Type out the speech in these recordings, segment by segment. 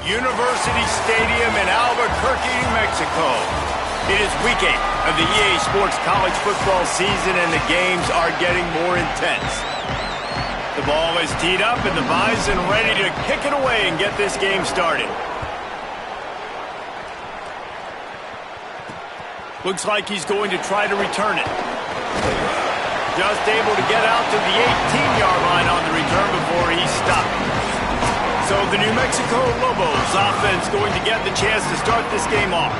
University Stadium in Albuquerque, New Mexico. It is week 8 of the EA Sports college football season, and the games are getting more intense. The ball is teed up, and the Bison ready to kick it away and get this game started. Looks like he's going to try to return it. Just able to get out to the 18-yard line on the return before he stopped. So the New Mexico Lobos offense going to get the chance to start this game off.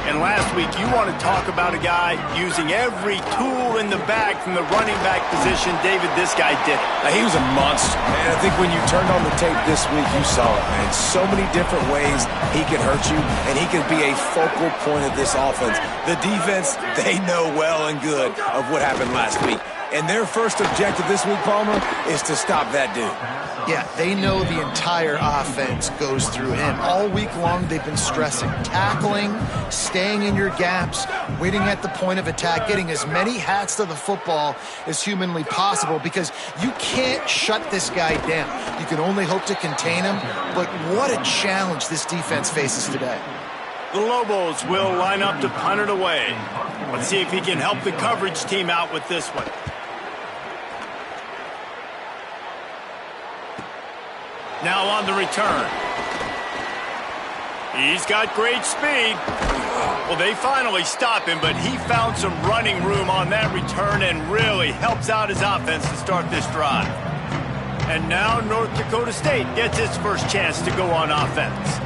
And last week, you want to talk about a guy using every tool in the bag from the running back position. David, this guy did it. He was a monster, man. I think when you turned on the tape this week, you saw it, man. So many different ways he can hurt you, and he can be a focal point of this offense. The defense, they know well and good of what happened last week. And their first objective this week, Palmer, is to stop that dude. Yeah, they know the entire offense goes through him. All week long, they've been stressing tackling, staying in your gaps, waiting at the point of attack, getting as many hats to the football as humanly possible, because you can't shut this guy down. You can only hope to contain him, but what a challenge this defense faces today. The Lobos will line up to punt it away. Let's see if he can help the coverage team out with this one. Now on the return. He's got great speed. Well, they finally stop him, but he found some running room on that return and really helps out his offense to start this drive. And now North Dakota State gets its first chance to go on offense.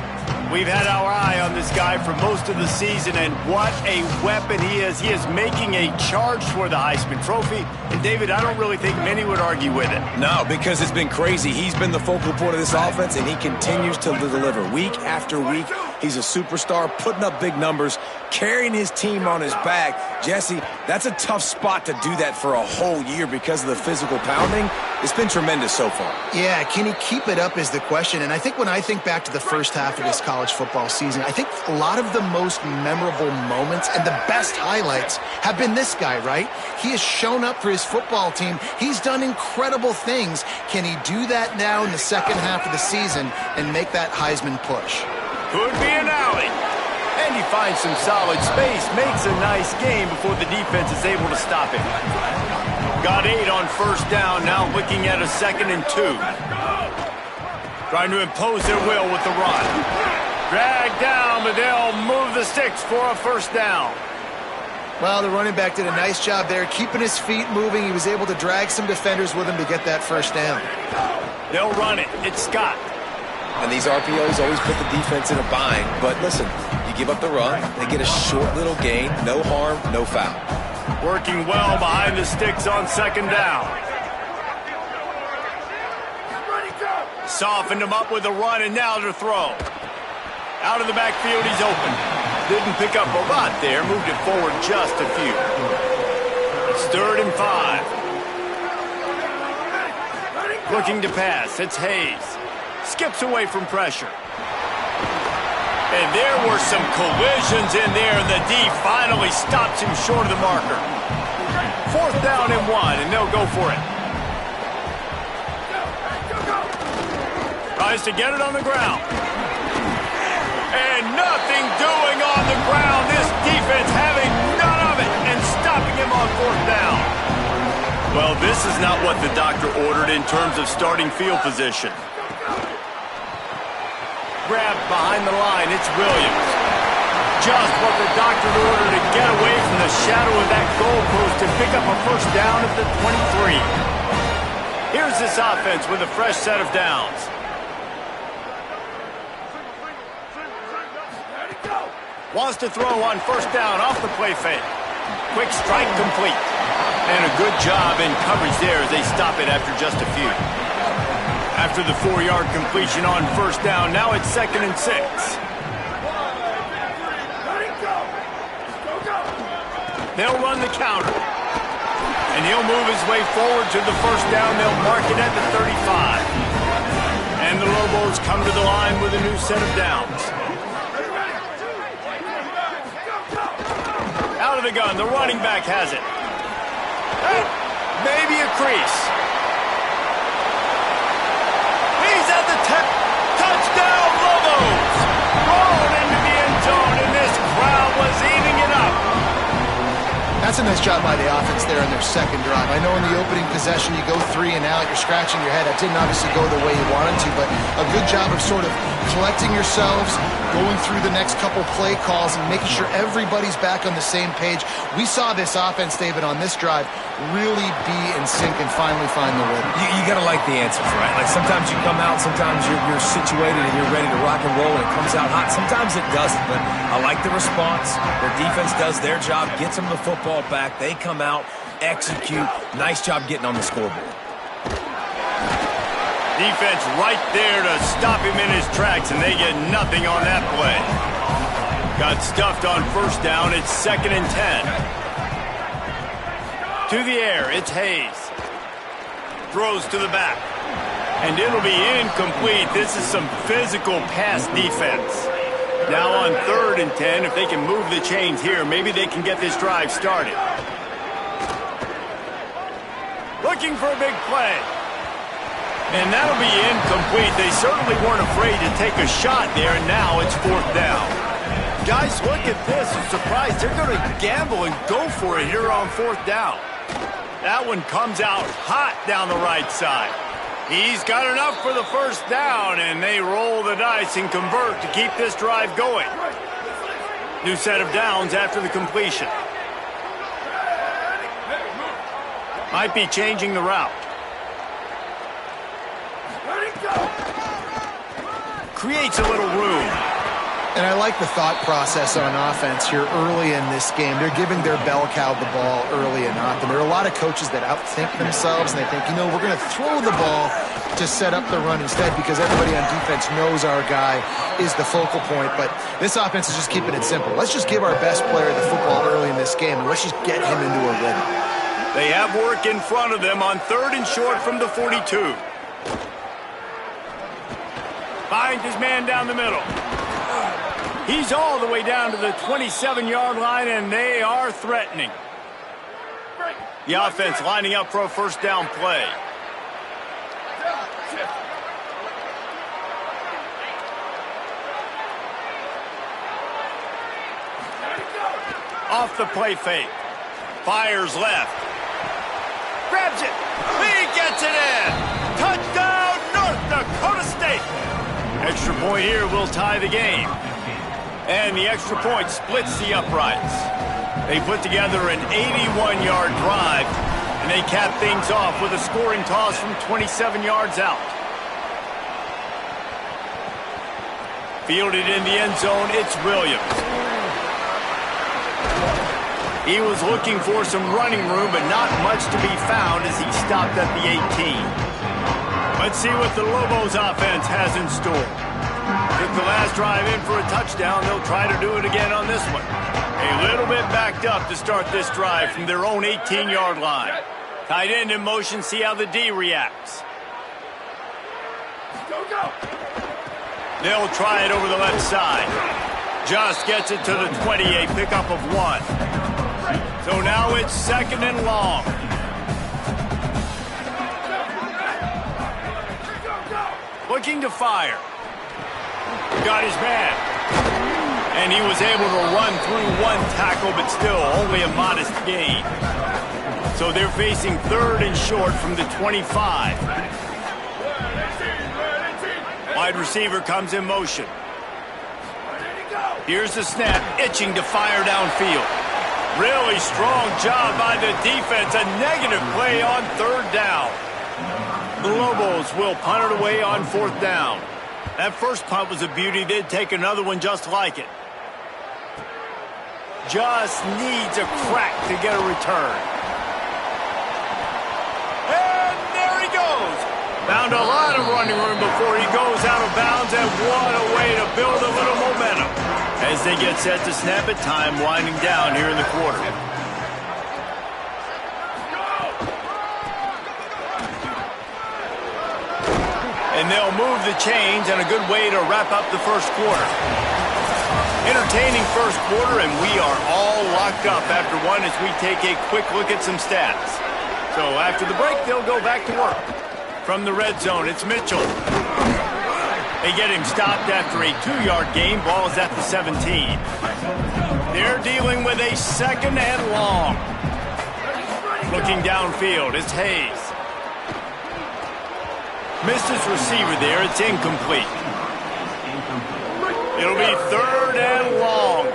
We've had our eye on this guy for most of the season, and what a weapon he is. He is making a charge for the Heisman Trophy. And, David, I don't really think many would argue with it. No, because it's been crazy. He's been the focal point of this offense, and he continues to deliver week after week. He's a superstar, putting up big numbers, carrying his team on his back. Jesse, that's a tough spot to do that for a whole year because of the physical pounding. It's been tremendous so far. Yeah, can he keep it up is the question. And I think when I think back to the first half of this college football season, I think a lot of the most memorable moments and the best highlights have been this guy, right? He has shown up for his football team. He's done incredible things. Can he do that now in the second half of the season and make that Heisman push? Could be an alley. And he finds some solid space, makes a nice game before the defense is able to stop him. Got 8 on first down, now looking at a 2nd and 2. Trying to impose their will with the run. Drag down, but they'll move the sticks for a first down. Well, the running back did a nice job there, keeping his feet moving. He was able to drag some defenders with him to get that first down. They'll run it. It's Scott. And these RPOs always put the defense in a bind. But listen, you give up the run, they get a short little gain, no harm, no foul. Working well behind the sticks on 2nd down. Softened him up with a run, and now to throw. Out of the backfield, he's open. Didn't pick up a lot there, moved it forward just a few. It's 3rd and 5. Looking to pass, it's Hayes. Skips away from pressure. And there were some collisions in there, and the D finally stops him short of the marker. 4th down and 1, and they'll go for it. Tries to get it on the ground. And nothing doing on the ground. This defense having none of it and stopping him on 4th down. Well, this is not what the doctor ordered in terms of starting field position. Grabbed behind the line, it's Williams. Just what the doctor ordered to get away from the shadow of that goalpost to pick up a first down at the 23. Here's this offense with a fresh set of downs. Wants to throw on 1st down off the play fake. Quick strike complete. And a good job in coverage there as they stop it after just a few. After the 4-yard completion on 1st down, now it's 2nd and 6. They'll run the counter. And he'll move his way forward to the 1st down. They'll mark it at the 35. And the Lobos come to the line with a new set of downs. Out of the gun, the running back has it. Maybe a crease. He's at the touchdown, Lobos! That's a nice job by the offense there in their second drive. I know in the opening possession you go 3 and out, you're scratching your head. That didn't obviously go the way you wanted to, but a good job of sort of collecting yourselves, going through the next couple play calls and making sure everybody's back on the same page. We saw this offense, David, on this drive really be in sync and finally find the rhythm. You got to like the answers, right? Like sometimes you come out, sometimes you're situated and you're ready to rock and roll and it comes out hot. Sometimes it doesn't, but I like the response. Their defense does their job, gets them the football back. They come out, execute. Nice job getting on the scoreboard. Defense right there to stop him in his tracks, and they get nothing on that play. Got stuffed on first down. It's 2nd and 10. To the air, it's Hayes. Throws to the back. And it'll be incomplete. This is some physical pass defense. Now on 3rd and 10, if they can move the chains here, maybe they can get this drive started. Looking for a big play. And that'll be incomplete. They certainly weren't afraid to take a shot there, and now it's 4th down. Guys, look at this. I'm surprised they're going to gamble and go for it here on 4th down. That one comes out hot down the right side. He's got enough for the first down, and they roll the dice and convert to keep this drive going. New set of downs after the completion. Might be changing the route. Creates a little room. And I like the thought process on offense here early in this game. They're giving their bell cow the ball early and often. There are a lot of coaches that outthink themselves, and they think, you know, we're going to throw the ball to set up the run instead because everybody on defense knows our guy is the focal point. But this offense is just keeping it simple. Let's just give our best player the football early in this game, and let's just get him into a rhythm. They have work in front of them on 3rd and short from the 42. Finds his man down the middle. He's all the way down to the 27-yard line, and they are threatening. The offense lining up for a first down play. Off the play fake. Fires left. Grabs it. He gets it in. Touchdown, North Dakota State. Extra point here will tie the game. And the extra point splits the uprights. They put together an 81-yard drive, and they cap things off with a scoring toss from 27 yards out. Fielded in the end zone, it's Williams. He was looking for some running room, but not much to be found as he stopped at the 18. Let's see what the Lobos offense has in store. Took the last drive in for a touchdown. They'll try to do it again on this one. A little bit backed up to start this drive from their own 18-yard line. Tight end in motion, see how the D reacts. They'll try it over the left side. Just gets it to the 20, a pickup of 1. So now it's 2nd and long. Looking to fire. Got his man. And he was able to run through 1 tackle, but still only a modest gain. So they're facing 3rd and short from the 25. Wide receiver comes in motion. Here's the snap, itching to fire downfield. Really strong job by the defense. A negative play on 3rd down. The Lobos will punt it away on 4th down. That first punt was a beauty. They'd take another one just like it. Just needs a crack to get a return. And there he goes. Found a lot of running room before he goes out of bounds, and what a way to build a little momentum. As they get set to snap it, time winding down here in the quarter. And they'll move the chains, and a good way to wrap up the first quarter. Entertaining first quarter, and we are all locked up after one as we take a quick look at some stats. So after the break, they'll go back to work. From the red zone, it's Mitchell. They get him stopped after a 2-yard gain. Ball's at the 17. They're dealing with a 2nd and long. Looking downfield, it's Hayes. Missed his receiver there. It's incomplete. It'll be 3rd and long.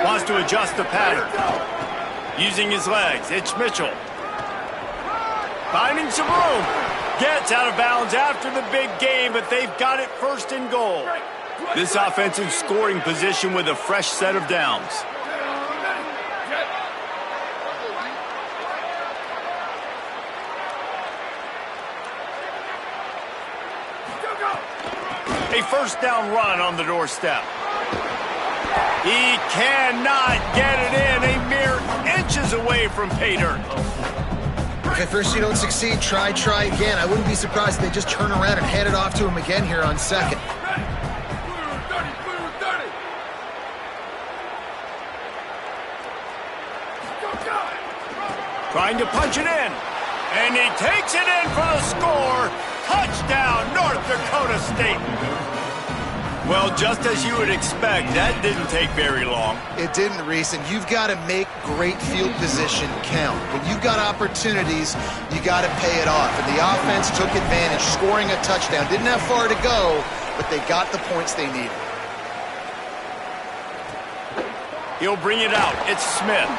Wants to adjust the pattern. Using his legs, it's Mitchell. Finding some room. Gets out of bounds after the big game, but they've got it 1st and goal. This offensive scoring position with a fresh set of downs. A 1st down run on the doorstep. He cannot get it in. A mere inches away from pay dirt. Okay, first you don't succeed, try again. I wouldn't be surprised if they just turn around and hand it off to him again here on 2nd. Trying to punch it in. And he takes it in for the score. Touchdown, North Dakota State. Well, just as you would expect, that didn't take very long. It didn't, Reese, and you've got to make great field position count. When you've got opportunities, you got to pay it off. And the offense took advantage, scoring a touchdown. Didn't have far to go, but they got the points they needed. He'll bring it out. It's Smith.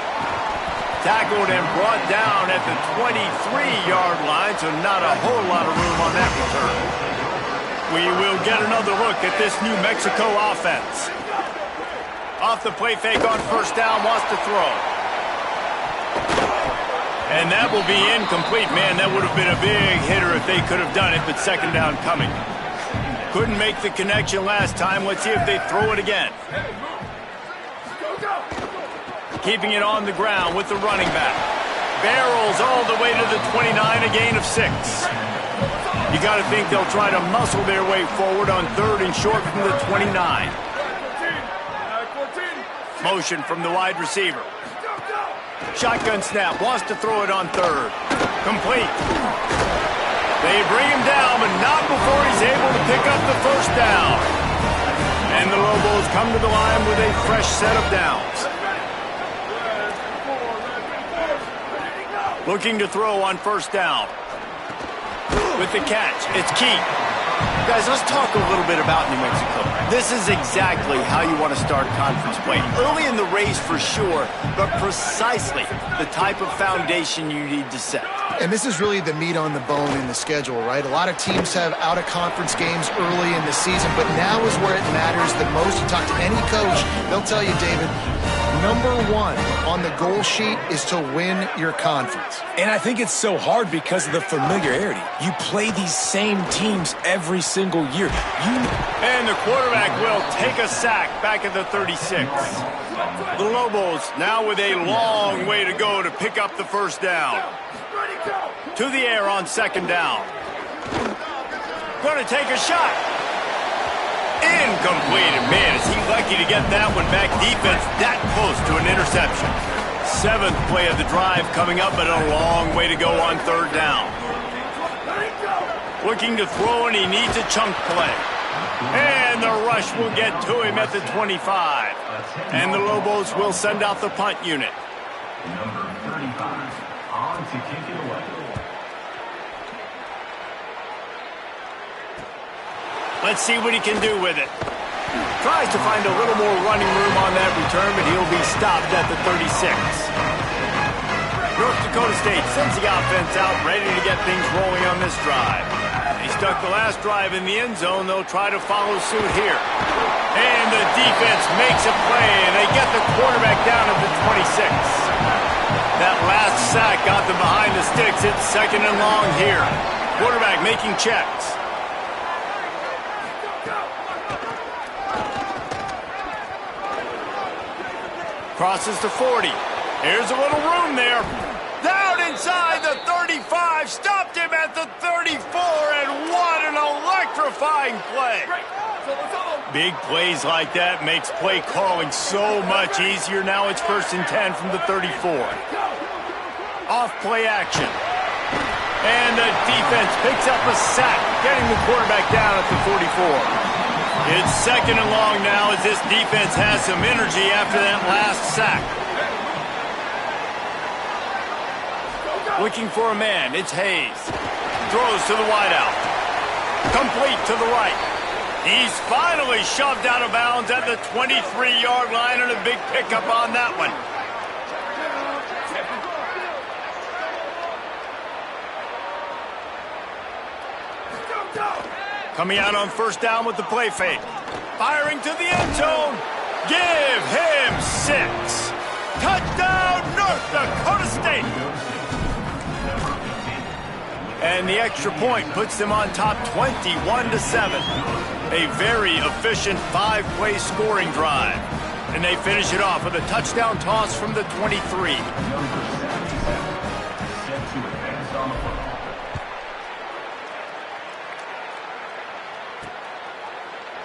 Tackled and brought down at the 23-yard line, so not a whole lot of room on that return. We will get another look at this New Mexico offense. Off the play fake on 1st down, wants to throw. And that will be incomplete. Man, that would have been a big hitter if they could have done it, but 2nd down coming. Couldn't make the connection last time. Let's see if they throw it again. Keeping it on the ground with the running back. Barrels all the way to the 29, a gain of 6. You got to think they'll try to muscle their way forward on 3rd and short from the 29. Motion from the wide receiver. Shotgun snap, wants to throw it on 3rd. Complete. They bring him down, but not before he's able to pick up the 1st down. And the Lobos come to the line with a fresh set of downs. Looking to throw on 1st down. With the catch, it's Key. Guys, let's talk a little bit about New Mexico. This is exactly how you want to start conference play. Early in the race for sure, but precisely the type of foundation you need to set. And this is really the meat on the bone in the schedule, right? A lot of teams have out-of-conference games early in the season, but now is where it matters the most. You talk to any coach, they'll tell you, David, number 1 on the goal sheet is to win your conference. And I think it's so hard because of the familiarity. You play these same teams every single year. And the quarterback will take a sack back at the 36. The Lobos now with a long way to go to pick up the 1st down. To the air on 2nd down. Going to take a shot. Incomplete. Man, is he lucky to get that one back. Defense that close to an interception. 7th play of the drive coming up, but a long way to go on 3rd down. Looking to throw, and he needs a chunk play. And the rush will get to him at the 25. And the Lobos will send out the punt unit. Number 35 on to kick it away. Let's see what he can do with it. Tries to find a little more running room on that return, but he'll be stopped at the 36. North Dakota State sends the offense out, ready to get things rolling on this drive. They stuck the last drive in the end zone. They'll try to follow suit here. And the defense makes a play, and they get the quarterback down at the 26. That last sack got them behind the sticks. It's 2nd and long here. Quarterback making checks. Crosses to 40. Here's a little room there. Down inside the 35. Stopped him at the 34. And what an electrifying play. Big plays like that makes play calling so much easier. Now it's 1st and 10 from the 34. Off play action. And the defense picks up a sack, getting the quarterback down at the 44. It's second and long now as this defense has some energy after that last sack. Looking for a man, it's Hayes. Throws to the wideout. Complete to the right. He's finally shoved out of bounds at the 23-yard line, and a big pickup on that one. Coming out on first down with the play fake. Firing to the end zone. Give him 6. Touchdown, North Dakota State. And the extra point puts them on top 21-7. A very efficient 5-play scoring drive. And they finish it off with a touchdown toss from the 23.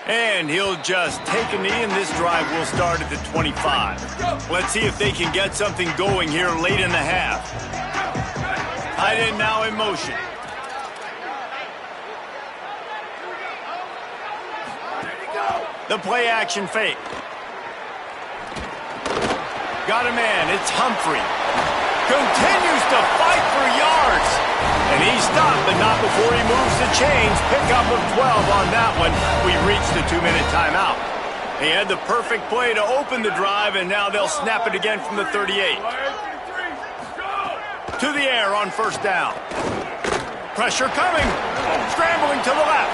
And he'll just take a knee, and this drive will start at the 25. Let's see if they can get something going here late in the half. Tight end now in motion. The play action fake. Got a man, it's Humphrey. Continues to fight for yards. And he stopped, but not before he moves the chains. Pickup of 12 on that one. We reached the 2-minute timeout. He had the perfect play to open the drive, and now they'll snap it again from the 38. To the air on first down. Pressure coming. Scrambling to the left.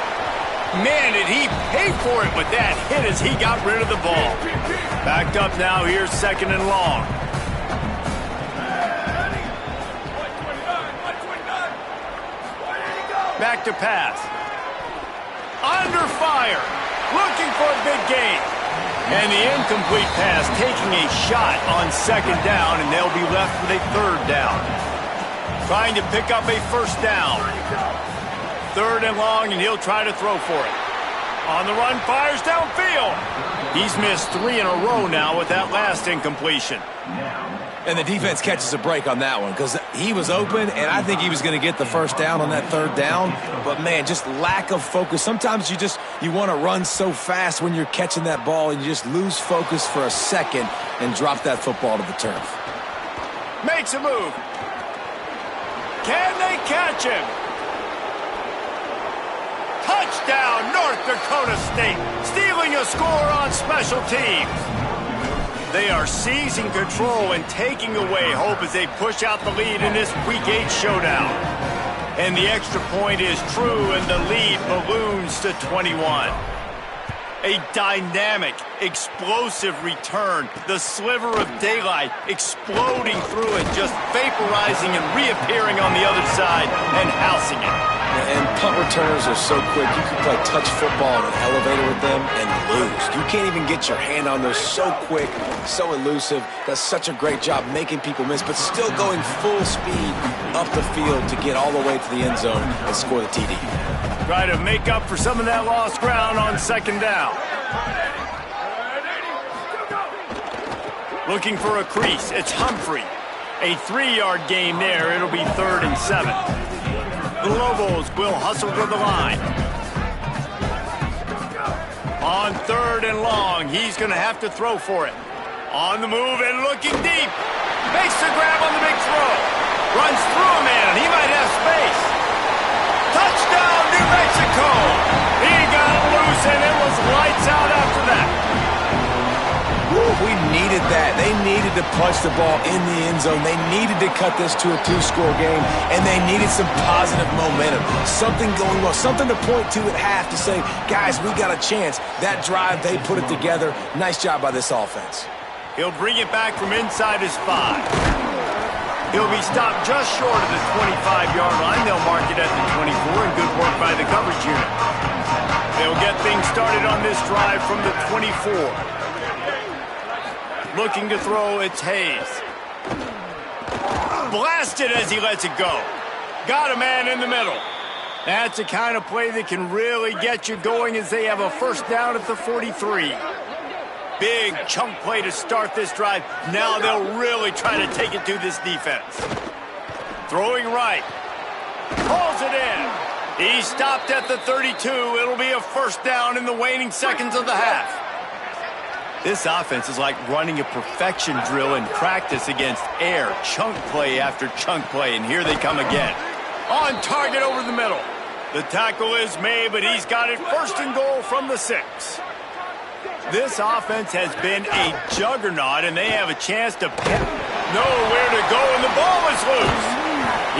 Man, did he pay for it with that hit as he got rid of the ball. Backed up now, here's second and long. Back to pass. Under fire. Looking for a big gain. And the incomplete pass taking a shot on second down, and they'll be left with a third down. Trying to pick up a first down. Third and long, and he'll try to throw for it. On the run, fires downfield. He's missed 3 in a row now with that last incompletion. And the defense catches a break on that one because he was open, and I think he was going to get the first down on that third down. But, man, just lack of focus. Sometimes you want to run so fast when you're catching that ball, and you just lose focus for a second and drop that football to the turf. Makes a move. Can they catch him? Touchdown, North Dakota State, stealing a score on special teams. They are seizing control and taking away hope as they push out the lead in this Week 8 showdown. And the extra point is true, and the lead balloons to 21. A dynamic, explosive return. The sliver of daylight exploding through it, just vaporizing and reappearing on the other side and housing it. And punt returners are so quick. You can play touch football in an elevator with them and lose. You can't even get your hand on those. So quick, so elusive. Does such a great job making people miss, but still going full speed up the field to get all the way to the end zone and score the TD. Try to make up for some of that lost ground on second down. Looking for a crease. It's Humphrey. A 3-yard gain there. It'll be 3rd and 7. The Lobos will hustle to the line. On 3rd and long, he's going to have to throw for it. On the move and looking deep. Makes the grab on the big throw. Runs through a man. He might have space. Touchdown, New Mexico. He got loose, and it was lights out after that. We needed that. They needed to punch the ball in the end zone. They needed to cut this to a 2-score game, and they needed some positive momentum. Something going well, something to point to at half to say, guys, we got a chance. That drive, they put it together. Nice job by this offense. He'll bring it back from inside his 5. He'll be stopped just short of the 25-yard line. They'll mark it at the 24, and good work by the coverage unit. They'll get things started on this drive from the 24. Looking to throw, it's Hayes. Blasted as he lets it go. Got a man in the middle. That's the kind of play that can really get you going as they have a first down at the 43. Big chunk play to start this drive. Now they'll really try to take it to this defense. Throwing right. Pulls it in. He stopped at the 32. It'll be a first down in the waning seconds of the half. This offense is like running a perfection drill in practice against air. Chunk play after chunk play, and here they come again. On target over the middle. The tackle is made, but he's got it first and goal from the 6. This offense has been a juggernaut, and they have a chance to nowhere to go, and the ball is loose.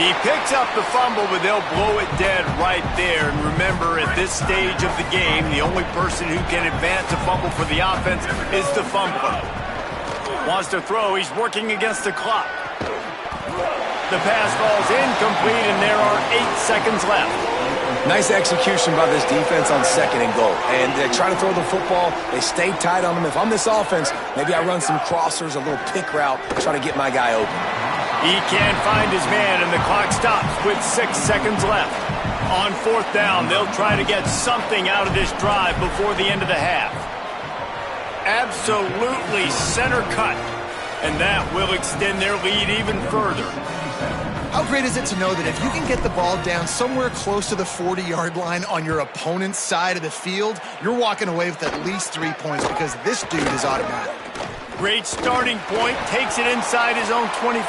He picks up the fumble, but they'll blow it dead right there. And remember, at this stage of the game, the only person who can advance a fumble for the offense is the fumbler. Wants to throw. He's working against the clock. The pass falls incomplete, and there are 8 seconds left. Nice execution by this defense on second and goal. And they try to throw the football. They stay tight on them. If I'm this offense, maybe I run some crossers, a little pick route, try to get my guy open. He can't find his man, and the clock stops with 6 seconds left. On fourth down, they'll try to get something out of this drive before the end of the half. Absolutely center cut, and that will extend their lead even further. How great is it to know that if you can get the ball down somewhere close to the 40-yard line on your opponent's side of the field, you're walking away with at least 3 points because this dude is automatic. Great starting point, takes it inside his own 25.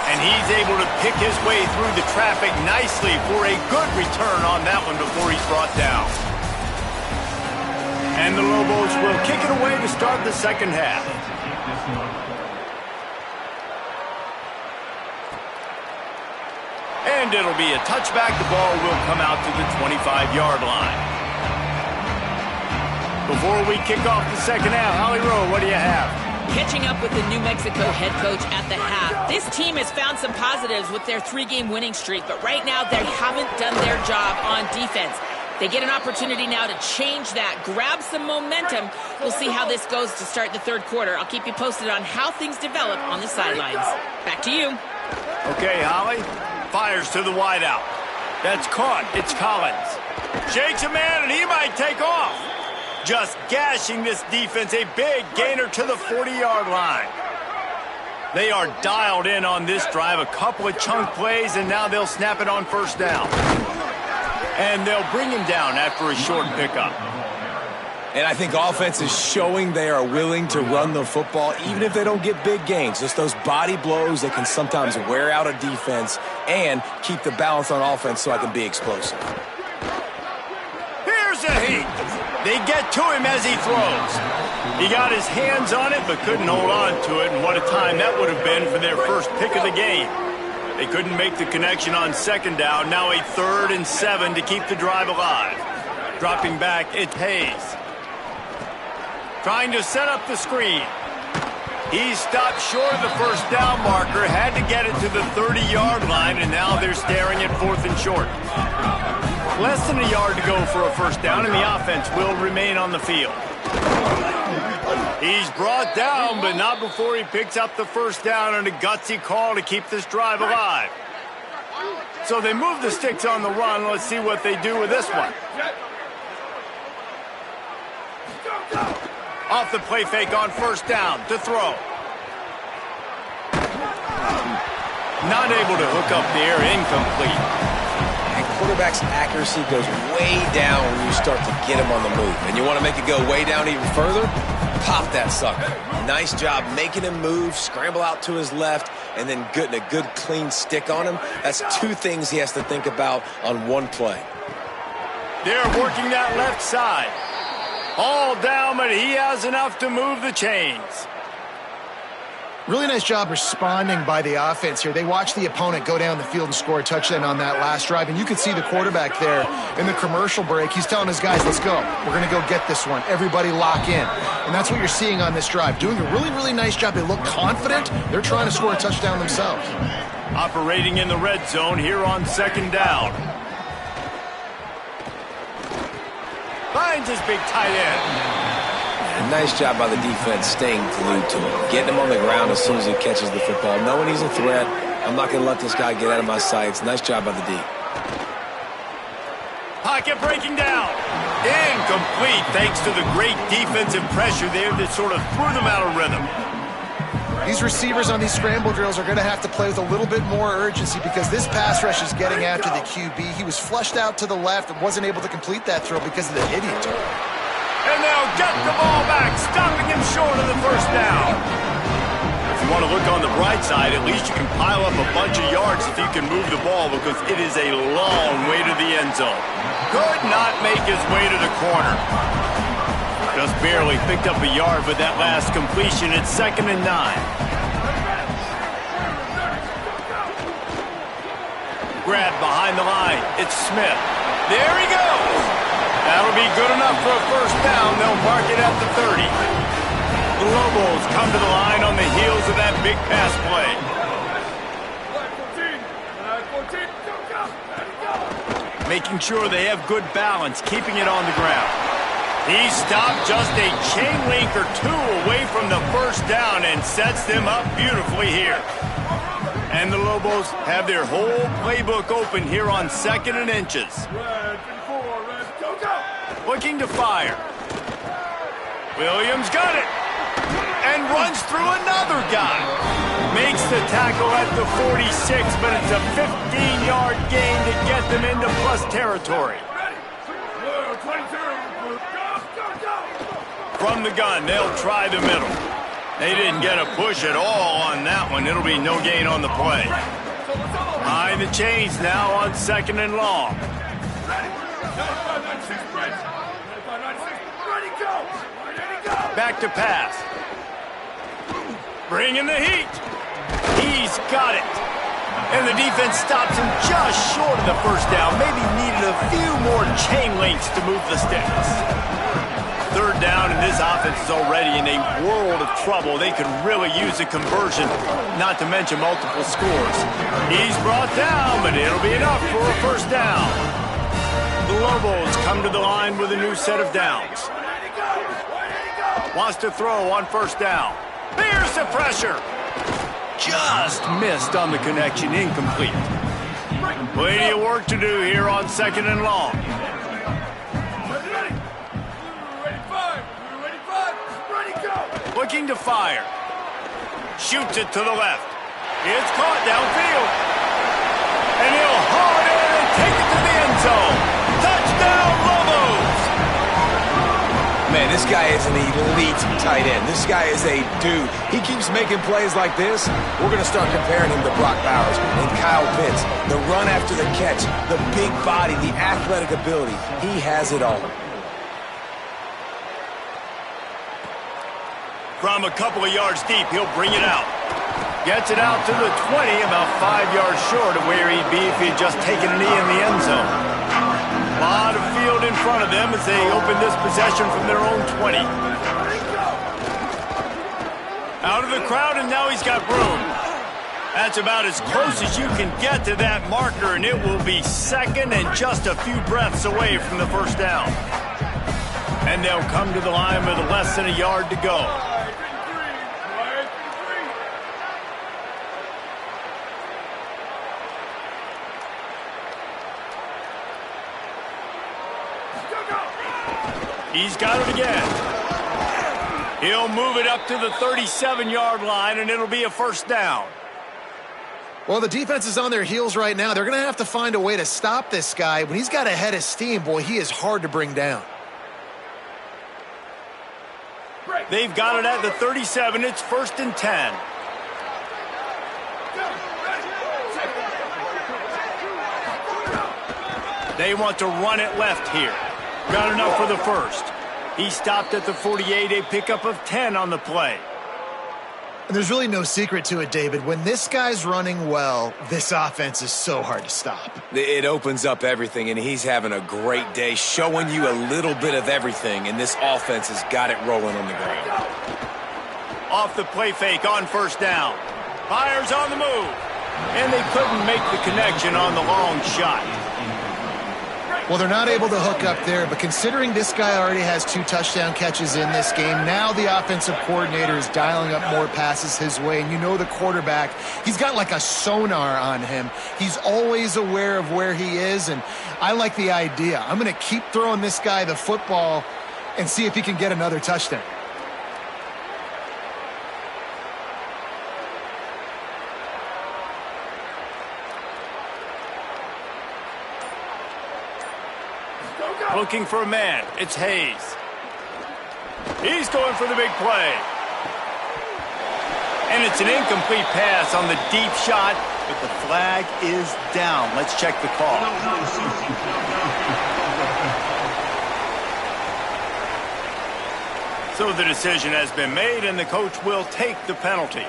And he's able to pick his way through the traffic nicely for a good return on that one before he's brought down. And the Lobos will kick it away to start the second half. And it'll be a touchback. The ball will come out to the 25-yard line. Before we kick off the second half, Holly Rowe, what do you have? Catching up with the New Mexico head coach at the half. This team has found some positives with their 3-game winning streak, but right now they haven't done their job on defense. They get an opportunity now to change that, grab some momentum. We'll see how this goes to start the third quarter. I'll keep you posted on how things develop on the sidelines. Back to you. Okay, Holly. Fires to the wideout. That's caught. It's Collins. Shakes a man, and he might take off. Just gashing this defense. A big gainer to the 40-yard line. They are dialed in on this drive. A couple of chunk plays, and now they'll snap it on first down. And they'll bring him down after a short pickup. And I think offense is showing they are willing to run the football, even if they don't get big gains. Just those body blows that can sometimes wear out a defense and keep the balance on offense so I can be explosive. Here's a heat. They get to him as he throws. He got his hands on it but couldn't hold on to it, and what a time that would have been for their first pick of the game. They couldn't make the connection on second down. Now a 3rd and 7 to keep the drive alive. Dropping back, it's Hayes. Trying to set up the screen. He stopped short of the first down marker, had to get it to the 30-yard line, and now they're staring at 4th and short. Less than a yard to go for a first down, and the offense will remain on the field. He's brought down, but not before he picks up the first down and a gutsy call to keep this drive alive. So they move the sticks on the run. Let's see what they do with this one. Off the play fake on first down to throw. Not able to hook up there, incomplete. And quarterback's accuracy goes way down when you start to get him on the move. And you want to make it go way down even further? Pop that sucker. Nice job making him move, scramble out to his left, and then getting a good clean stick on him. That's 2 things he has to think about on one play. They're working that left side. All down, but he has enough to move the chains. Really nice job responding by the offense here. They watched the opponent go down the field and score a touchdown on that last drive, and you could see the quarterback there in the commercial break. He's telling his guys, let's go. We're going to go get this one. Everybody lock in. And that's what you're seeing on this drive. Doing a really, really nice job. They look confident. They're trying to score a touchdown themselves. Operating in the red zone here on second down. Finds his big tight end. Nice job by the defense staying glued to him. Getting him on the ground as soon as he catches the football. Knowing he's a threat, I'm not going to let this guy get out of my sights. Nice job by the D. Pocket breaking down. Incomplete thanks to the great defensive pressure there that sort of threw them out of rhythm. These receivers on these scramble drills are going to have to play with a little bit more urgency because this pass rush is getting after the QB. He was flushed out to the left and wasn't able to complete that throw because of the hit he took. And they'll get the ball back, stopping him short of the first down. If you want to look on the bright side, at least you can pile up a bunch of yards if you can move the ball because it is a long way to the end zone. Could not make his way to the corner. Just barely picked up a yard with that last completion. It's 2nd and 9. Grab behind the line. It's Smith. There he goes. That'll be good enough for a first down. They'll mark it at the 30. The Lobos come to the line on the heels of that big pass play. Making sure they have good balance, keeping it on the ground. He stopped just a chain link or two away from the first down and sets them up beautifully here. And the Lobos have their whole playbook open here on 2nd and inches. Looking to fire. Williams got it. And runs through another guy. Makes the tackle at the 46, but it's a 15-yard gain to get them into plus territory. From the gun, they'll try the middle. They didn't get a push at all on that one. It'll be no gain on the play. Behind the chains now on 2nd and long. Back to pass. Bringing the heat. He's got it. And the defense stops him just short of the first down. Maybe needed a few more chain links to move the sticks. 3rd down, and this offense is already in a world of trouble. They could really use a conversion, not to mention multiple scores. He's brought down, but it'll be enough for a first down. The Lobos come to the line with a new set of downs. Wants to throw on first down. There's the pressure. Just missed on the connection, incomplete. Plenty of work to do here on 2nd and long. Looking to fire. Shoots it to the left. It's caught downfield. And he'll haul it in and take it to the end zone. Touchdown, Lobos! Man, this guy is an elite tight end. This guy is a dude. He keeps making plays like this. We're going to start comparing him to Brock Bowers and Kyle Pitts. The run after the catch, the big body, the athletic ability. He has it all. From a couple of yards deep, he'll bring it out. Gets it out to the 20, about 5 yards short of where he'd be if he'd just taken a knee in the end zone. A lot of field in front of them as they open this possession from their own 20. Out of the crowd, and now he's got room. That's about as close as you can get to that marker, and it will be 2nd and just a few breaths away from the first down. And they'll come to the line with less than a yard to go. He's got it again. He'll move it up to the 37-yard line, and it'll be a first down. Well, the defense is on their heels right now. They're going to have to find a way to stop this guy. When he's got a head of steam, boy, he is hard to bring down. They've got it at the 37. It's 1st and 10. They want to run it left here. Got enough for the first. He stopped at the 48, a pickup of 10 on the play. And there's really no secret to it, David. When this guy's running well, this offense is so hard to stop. It opens up everything, and he's having a great day, showing you a little bit of everything, and this offense has got it rolling on the ground. Off the play fake on first down. Fires on the move. And they couldn't make the connection on the long shot. Well, they're not able to hook up there, but considering this guy already has 2 touchdown catches in this game, now the offensive coordinator is dialing up more passes his way. And you know the quarterback, he's got like a sonar on him. He's always aware of where he is, and I like the idea. I'm going to keep throwing this guy the football and see if he can get another touchdown. looking for a man. It's Hayes. He's going for the big play. And it's an incomplete pass on the deep shot, but the flag is down. Let's check the call. So the decision has been made, and the coach will take the penalty.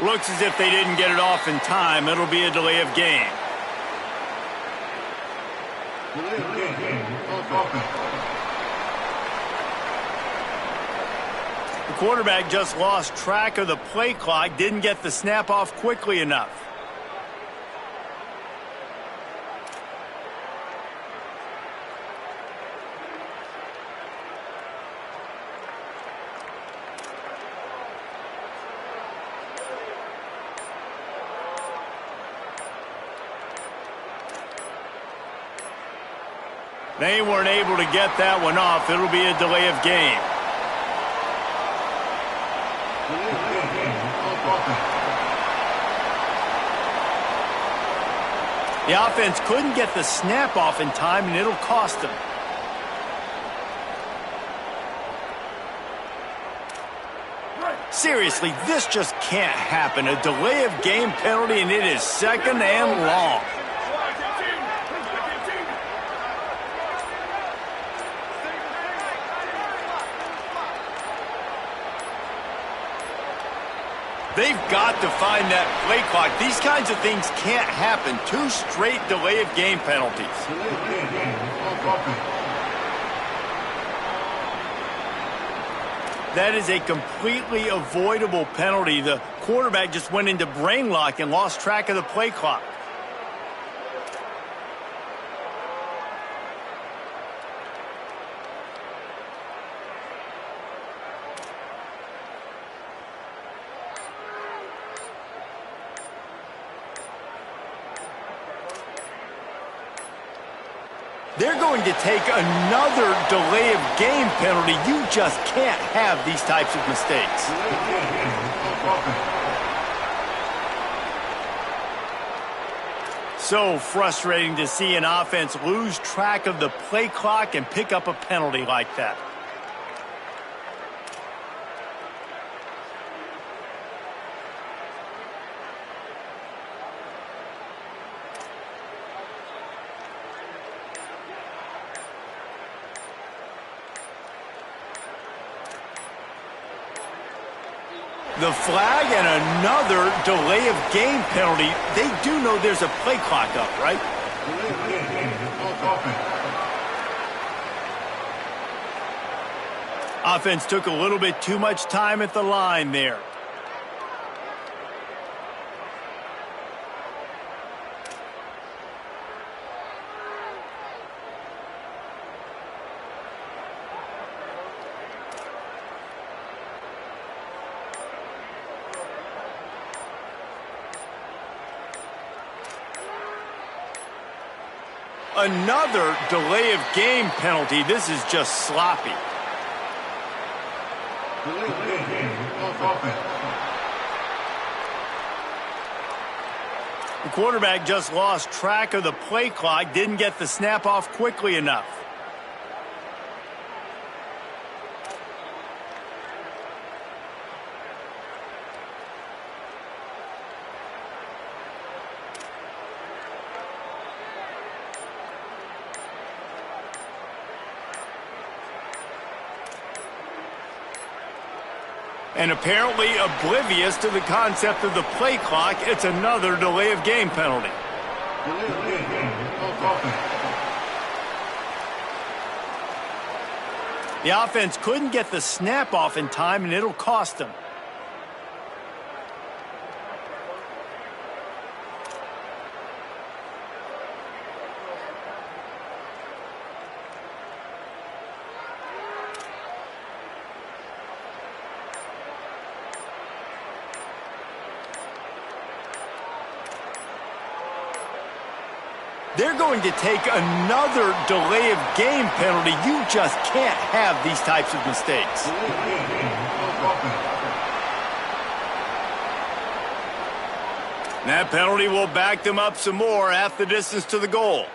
Looks as if they didn't get it off in time. It'll be a delay of game. The quarterback just lost track of the play clock, didn't get the snap off quickly enough. They weren't able to get that one off. It'll be a delay of game. The offense couldn't get the snap off in time, and it'll cost them. Seriously, this just can't happen. A delay of game penalty, and it is second and long. They've got to find that play clock. These kinds of things can't happen. 2 straight delay of game penalties. That is a completely avoidable penalty. The quarterback just went into brain lock and lost track of the play clock. They're going to take another delay of game penalty. You just can't have these types of mistakes. So frustrating to see an offense lose track of the play clock and pick up a penalty like that. The flag and another delay of game penalty. They do know there's a play clock up, right? Offense took a little bit too much time at the line there. Another delay of game penalty. This is just sloppy. The quarterback just lost track of the play clock, didn't get the snap off quickly enough. And apparently oblivious to the concept of the play clock, it's another delay of game penalty. The offense couldn't get the snap off in time, and it'll cost them. They're going to take another delay of game penalty. You just can't have these types of mistakes. That penalty will back them up some more, half the distance to the goal.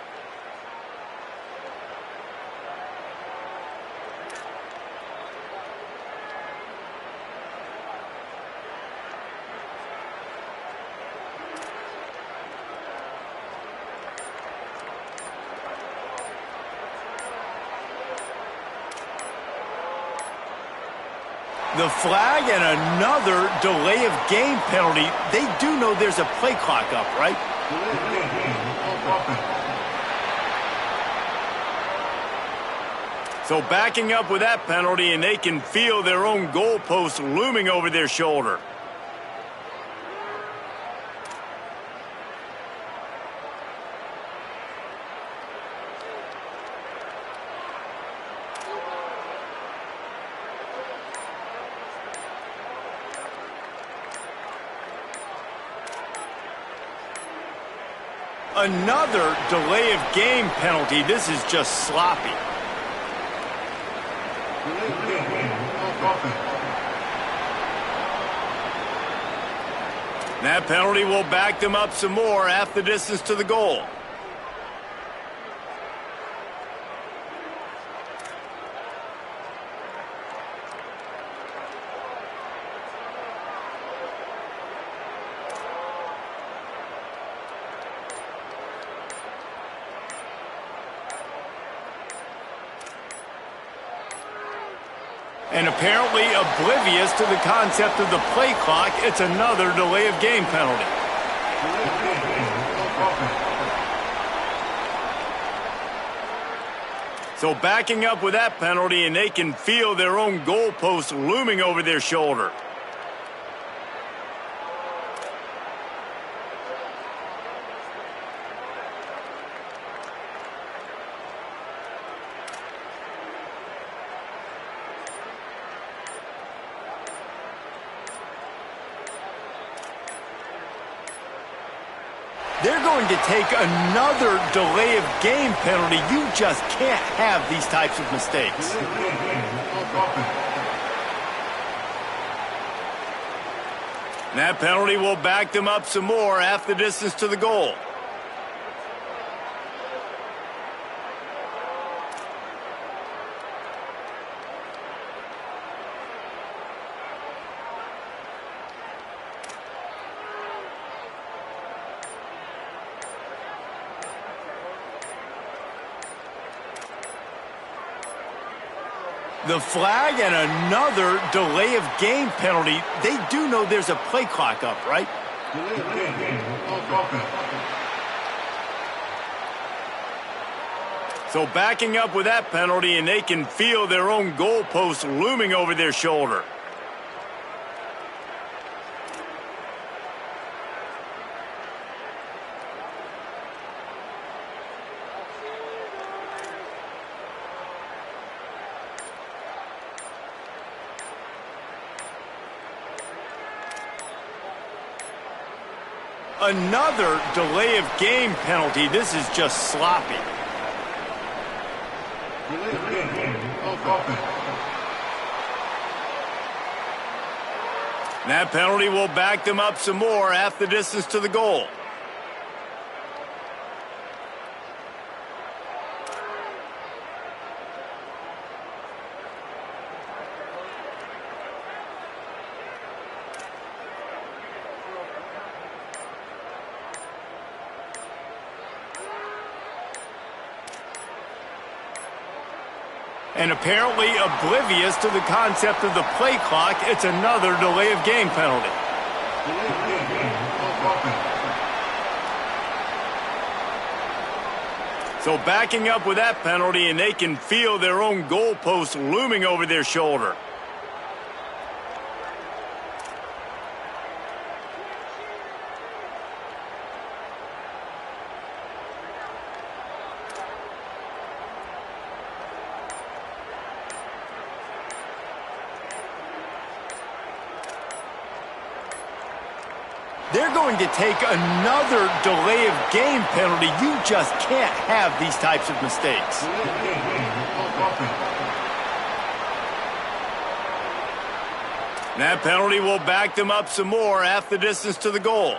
The flag and another delay of game penalty. They do know there's a play clock up, right? So backing up with that penalty, and they can feel their own goalpost looming over their shoulder. Another delay of game penalty. This is just sloppy. That penalty will back them up some more, half the distance to the goal. And apparently oblivious to the concept of the play clock, it's another delay of game penalty. So backing up with that penalty, and they can feel their own goalpost looming over their shoulder. They're going to take another delay of game penalty. You just can't have these types of mistakes. That penalty will back them up some more, half the distance to the goal. The flag and another delay of game penalty. They do know there's a play clock up, right? So backing up with that penalty, and they can feel their own goalpost looming over their shoulder. Another delay of game penalty. This is just sloppy. That penalty will back them up some more, half the distance to the goal. And apparently oblivious to the concept of the play clock, it's another delay of game penalty. So backing up with that penalty, and they can feel their own goalpost looming over their shoulder. They're going to take another delay of game penalty. You just can't have these types of mistakes. That penalty will back them up some more, half the distance to the goal.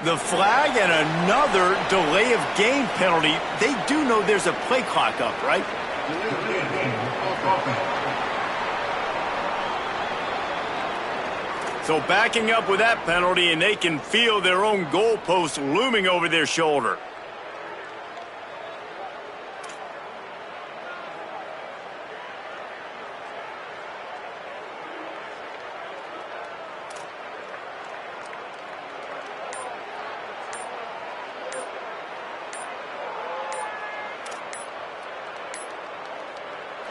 The flag and another delay of game penalty. They do know there's a play clock up, right? So backing up with that penalty, and they can feel their own goalpost looming over their shoulder.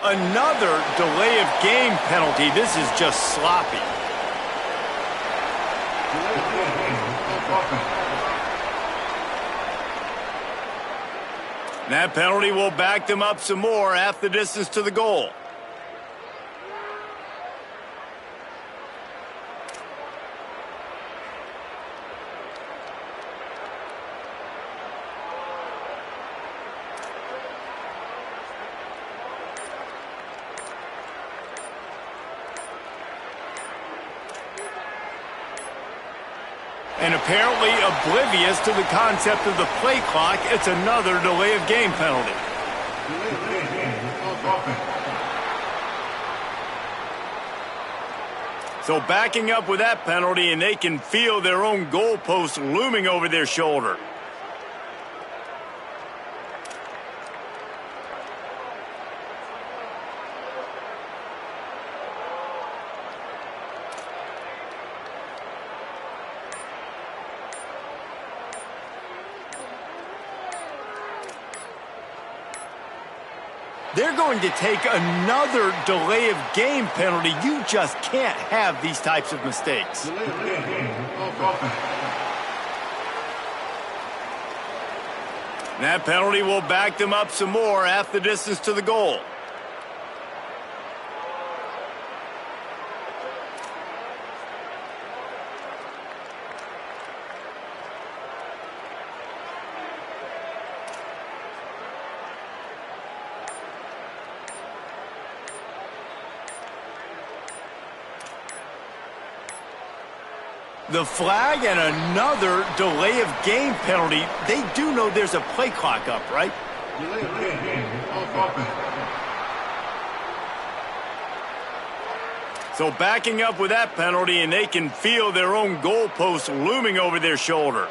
Another delay of game penalty. This is just sloppy. That penalty will back them up some more, half the distance to the goal. And apparently oblivious to the concept of the play clock, it's another delay of game penalty. So backing up with that penalty, and they can feel their own goalpost looming over their shoulder. They're going to take another delay of game penalty. You just can't have these types of mistakes. That penalty will back them up some more, half the distance to the goal. The flag and another delay of game penalty. They do know there's a play clock up, right? So backing up with that penalty, and they can feel their own goalpost looming over their shoulder.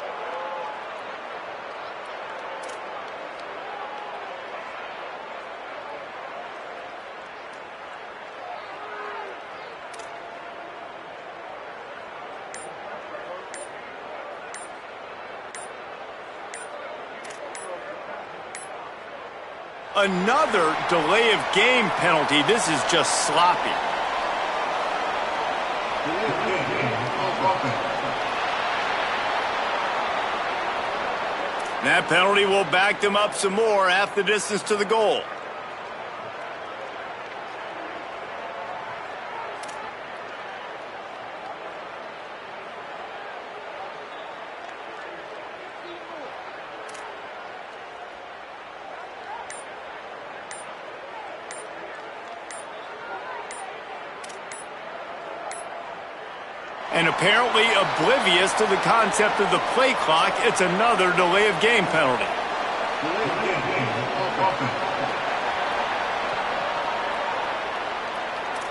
Another delay of game penalty. This is just sloppy. That penalty will back them up some more, half the distance to the goal. And apparently oblivious to the concept of the play clock, it's another delay of game penalty.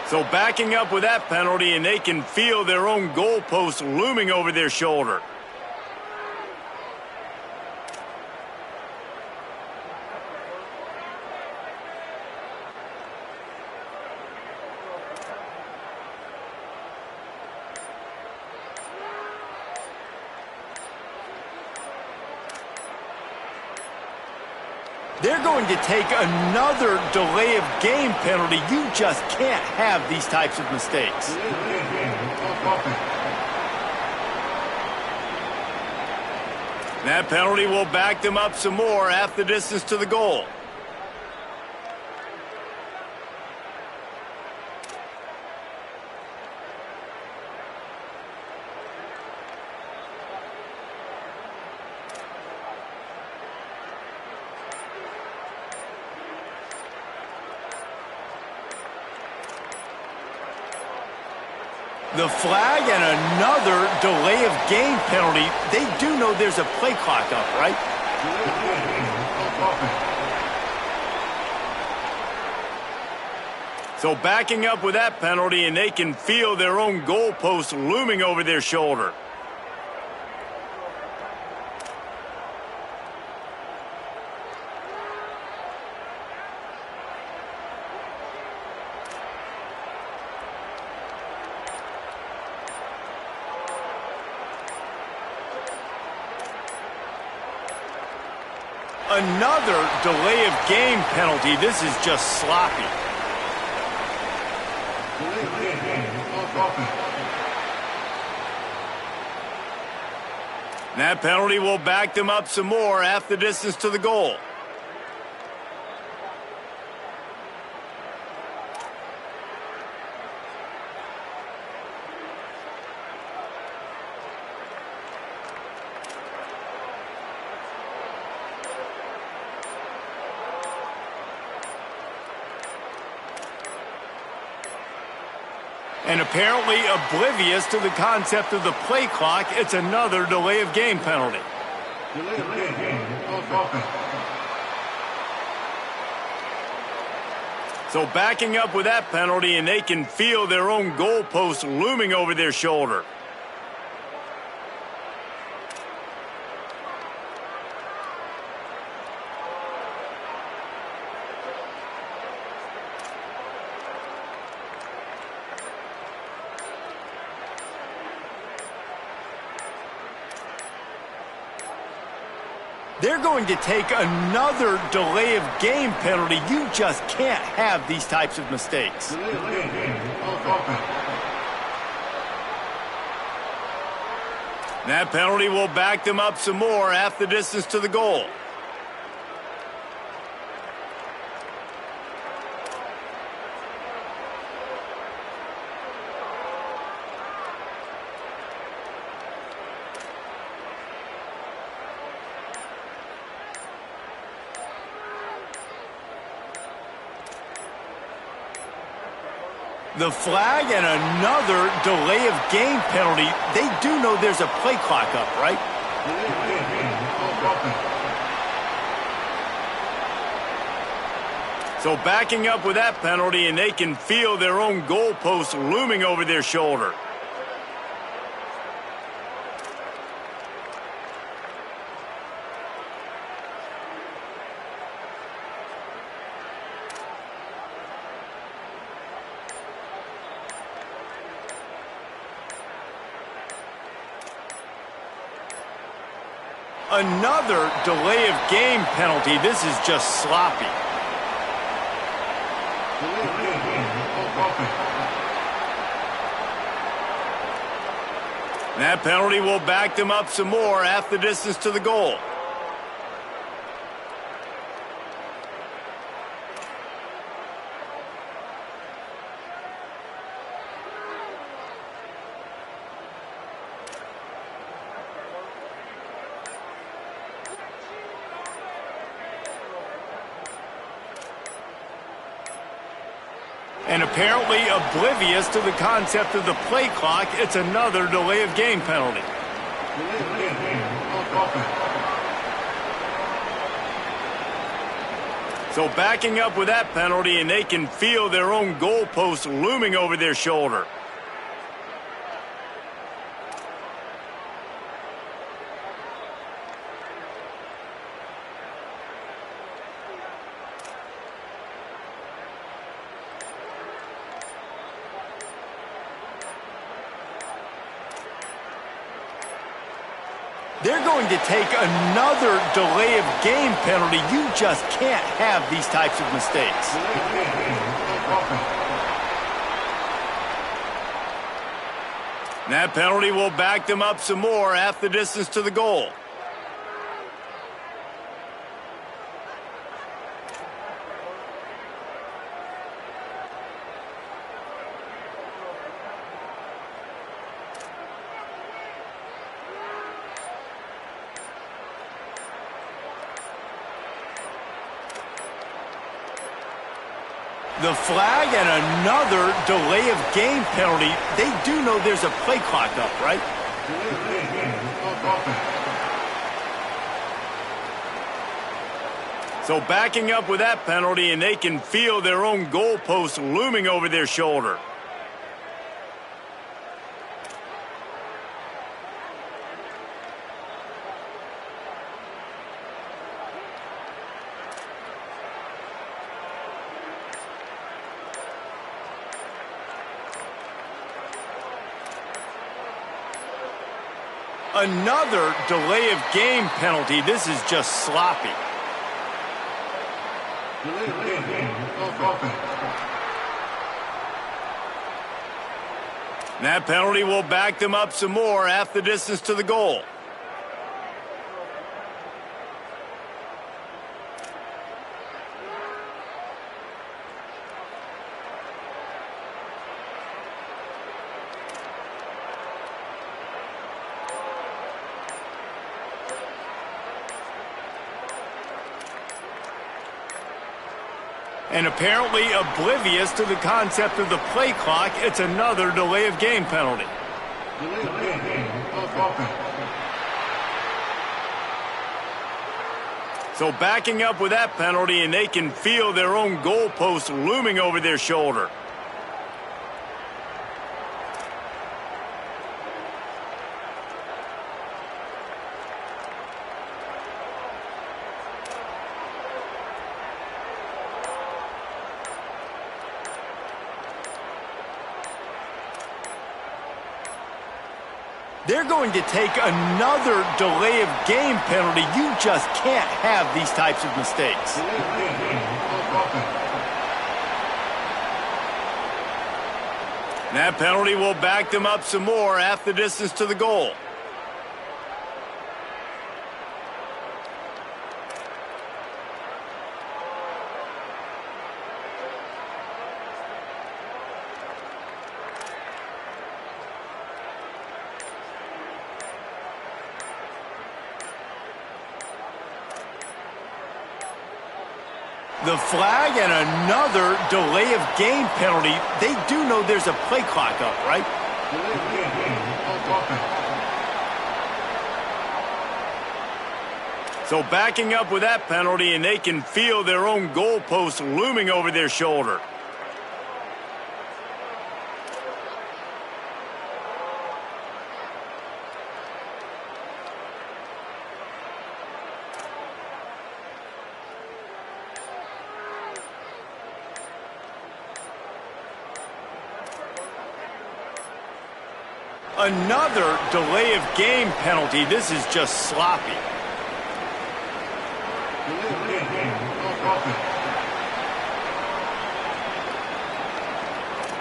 So backing up with that penalty, and they can feel their own goalpost looming over their shoulder. They're going to take another delay of game penalty. You just can't have these types of mistakes. That penalty will back them up some more, half the distance to the goal. The flag and another delay of game penalty. They do know there's a play clock up, right? So backing up with that penalty, and they can feel their own goalpost looming over their shoulder. Another delay of game penalty. This is just sloppy. That penalty will back them up some more, half the distance to the goal. And apparently oblivious to the concept of the play clock, it's another delay of game penalty. So backing up with that penalty, and they can feel their own goalpost looming over their shoulder. They're going to take another delay of game penalty. You just can't have these types of mistakes. That penalty will back them up some more, half the distance to the goal. The flag and another delay of game penalty. They do know there's a play clock up, right? So backing up with that penalty, and they can feel their own goalpost looming over their shoulder. Another delay of game penalty. This is just sloppy. That penalty will back them up some more, half the distance to the goal. And apparently oblivious to the concept of the play clock, it's another delay of game penalty. So backing up with that penalty, and they can feel their own goalpost looming over their shoulder. They're going to take another delay of game penalty. You just can't have these types of mistakes. That penalty will back them up some more, half the distance to the goal. The flag and another delay of game penalty. They do know there's a play clock up, right? So backing up with that penalty, and they can feel their own goalpost looming over their shoulder. Another delay of game penalty. This is just sloppy. That penalty will back them up some more, half the distance to the goal. And apparently oblivious to the concept of the play clock, it's another delay of game penalty. So backing up with that penalty, and they can feel their own goalpost looming over their shoulder. They're going to take another delay of game penalty. You just can't have these types of mistakes. That penalty will back them up some more, half the distance to the goal. The flag and another delay of game penalty. They do know there's a play clock up, right? So backing up with that penalty, and they can feel their own goalpost looming over their shoulder. Another delay of game penalty. This is just sloppy.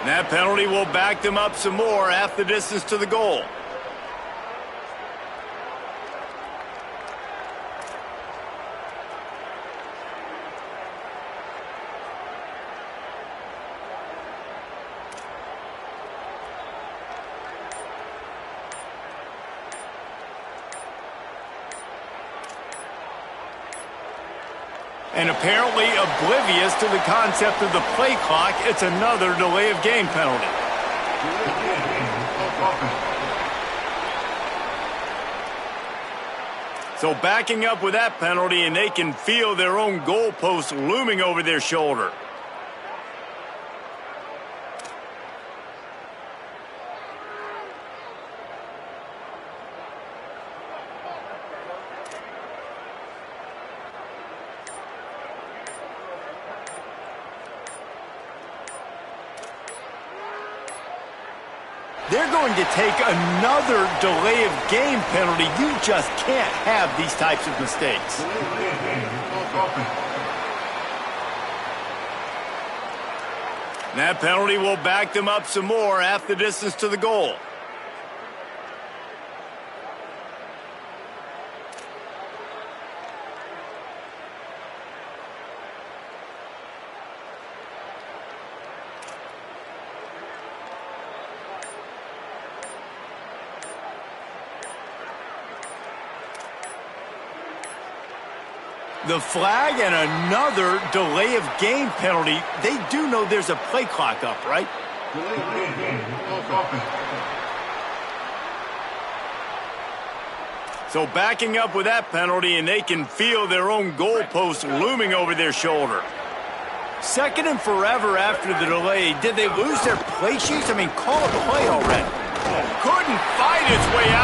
That penalty will back them up some more, half the distance to the goal. And apparently oblivious to the concept of the play clock, it's another delay of game penalty. So backing up with that penalty, and they can feel their own goalpost looming over their shoulder. They're going to take another delay of game penalty. You just can't have these types of mistakes. That penalty will back them up some more, half the distance to the goal. The flag and another delay of game penalty. They do know there's a play clock up, right? So backing up with that penalty, and they can feel their own goalpost looming over their shoulder. Second and forever after the delay. Did they lose their play sheets? I mean, call a play already. Couldn't fight its way out